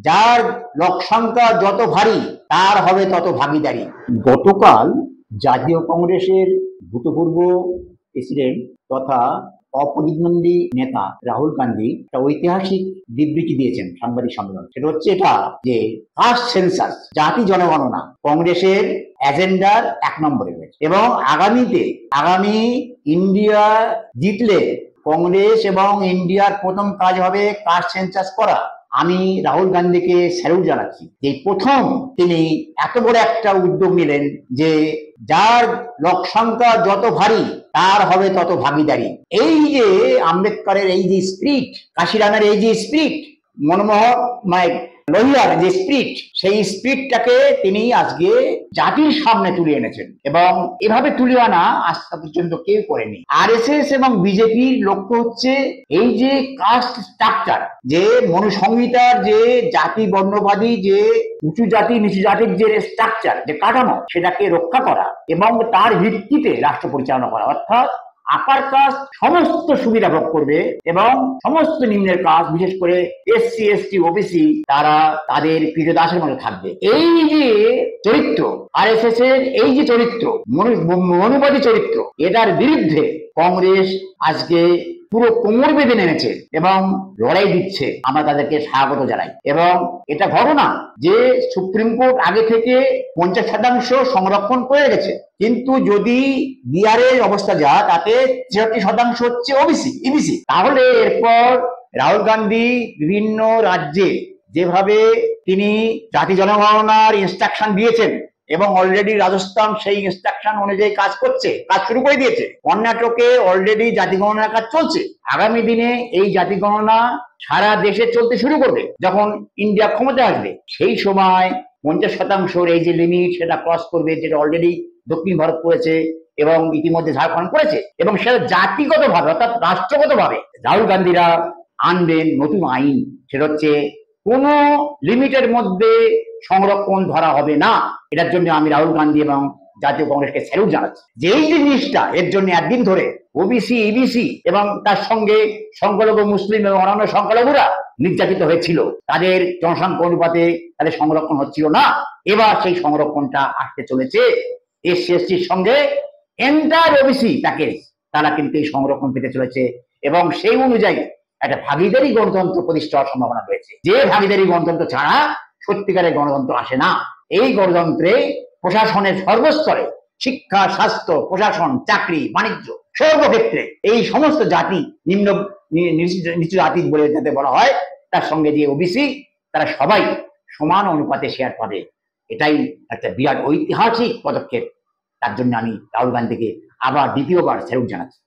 যার লোক সংখ্যা যত ভারী তার হবে তত ভাগিদারি। গতকাল জাতীয় কংগ্রেসের ভূতপূর্ব প্রেসিডেন্ট তথা অপ্রতিদ্বন্দ্বী নেতা রাহুল গান্ধী একটা ঐতিহাসিক বিবৃতি দিয়েছেন সাংবাদিক সম্মেলন। সেটা হচ্ছে এটা যে কাস্ট সেন্সাস, জাতি জনগণনা কংগ্রেসের এজেন্ডার 1 নম্বরে রয়েছে এবং আগামী ইন্ডিয়া জিতলে কংগ্রেস এবং ইন্ডিয়ার প্রথম কাজ হবে কাস্ট সেন্সাস করা। আমি রাহুল গান্ধীকে স্যালুট জানাচ্ছি যে প্রথম তিনি এত বড় একটা উদ্যোগ নিলেন যে যার লোক সংখ্যা যত ভারী তার হবে তত ভাগিদারি। এই যে আম্বেদকরের এই যে স্পিরিট, কাশিরামের এই যে স্পিরিট, মনমোহন লোহিয়ার যে স্পিরিট, সেই স্পিরিটটাকে তিনি আজকে জাতির সামনে তুলে এনেছেন এবং এভাবে তুলে আনা আজ পর্যন্ত কেউ করেনি। আরএসএস এবং বিজেপির লক্ষ্য হচ্ছে এই যে কাস্ট স্ট্রাকচার, যে মনুসংহিতার যে জাতি বর্ণবাদী যে উঁচু জাতি নিচু জাতির যে স্ট্রাকচার, যে কাঠামো, সেটাকে রক্ষা করা এবং তার ভিত্তিতে রাষ্ট্র পরিচালনা করা। অর্থাৎ আপার কাস্ট সমস্ত সুবিধা ভোগ করবে এবং সমস্ত নিম্নের কাস্ট, বিশেষ করে এসসি এসটি ওবিসি, তারা তাদের ক্রীতদাসের মধ্যে থাকবে। এই যে চরিত্র আরএসএস এর, এই যে চরিত্র মনুবাদী চরিত্র, এটার বিরুদ্ধে কংগ্রেস আজকে পুরো কোমর বেঁধে নেমেছে এবং লড়াই দিচ্ছে। আমরা তাদেরকে স্বাগত জানাই এবং এটা ঘটনা যে সুপ্রিম কোর্ট আগে থেকে 50% সংরক্ষণ করে গেছে, কিন্তু যদি বিহারের অবস্থা যা, তাতে 63% হচ্ছে ওবিসি ইবিসি। তাহলে এরপর রাহুল গান্ধী বিভিন্ন রাজ্যে যেভাবে তিনি জাতি জনগণনার ইনস্ট্রাকশন দিয়েছেন এবং অলরেডি রাজস্থান সেই ইনস্ট্রাকশন অনুযায়ী কাজ শুরু করে দিয়েছে। কর্ণাটকে অলরেডি জাতি গণনার কাজ চলছে। আগামী দিনে এই জাতি গণনা সারা দেশে চলতে শুরু করবে। যখন ইন্ডিয়া ক্ষমতায় আসবে সেই সময় 50% এই যে লিমিট, সেটা ক্রস করবে, যেটা অলরেডি দক্ষিণ ভারত করেছে এবং ইতিমধ্যে ঝাড়খণ্ড করেছে এবং সেটা জাতিগতভাবে অর্থাৎ রাষ্ট্রগতভাবে রাহুল গান্ধীরা আনবেন নতুন আইন। সেটা হচ্ছে কোন লিমিটের মধ্যে সংরক্ষণ ধরা হবে না। এটার জন্য আমি রাহুল গান্ধী এবং জাতীয় কংগ্রেসকে স্যালুট জানাচ্ছি যে এই জিনিসটা, এর জন্য একদিন ধরে ওবিসি ইবিসি এবং তার সঙ্গে সংখ্যালঘু মুসলিম এবং অন্যান্য সংখ্যালঘুরা নির্যাতিত হয়েছিল, তাদের জনসংখ্যা অনুপাতে তাদের সংরক্ষণ হচ্ছিল না। এবার সেই সংরক্ষণটা আসতে চলেছে। এসসি এসটির সঙ্গে এন্টার ওবিসি প্যাকেজ, তারা কিন্তু এই সংরক্ষণ পেতে চলেছে এবং সেই অনুযায়ী একটা ভাগিদারি গণতন্ত্র প্রতিষ্ঠা হওয়ার সম্ভাবনা রয়েছে। যে ভাগিদারি গণতন্ত্র ছাড়া সত্যিকারের গণতন্ত্র আসে না। এই গণতন্ত্রে প্রশাসনের সর্বস্তরে, শিক্ষা, স্বাস্থ্য, প্রশাসন, চাকরি, বাণিজ্য, সর্বক্ষেত্রে এই সমস্ত জাতি, নিচু জাতি বলে যাতে বলা হয়, তার সঙ্গে যে ওবিসি, তারা সবাই সমান অনুপাতে শেয়ার পাবে। এটাই একটা বিরাট ঐতিহাসিক পদক্ষেপ। তার জন্য আমি রাহুল গান্ধীকে আবার দ্বিতীয়বার স্যালুট জানাচ্ছি।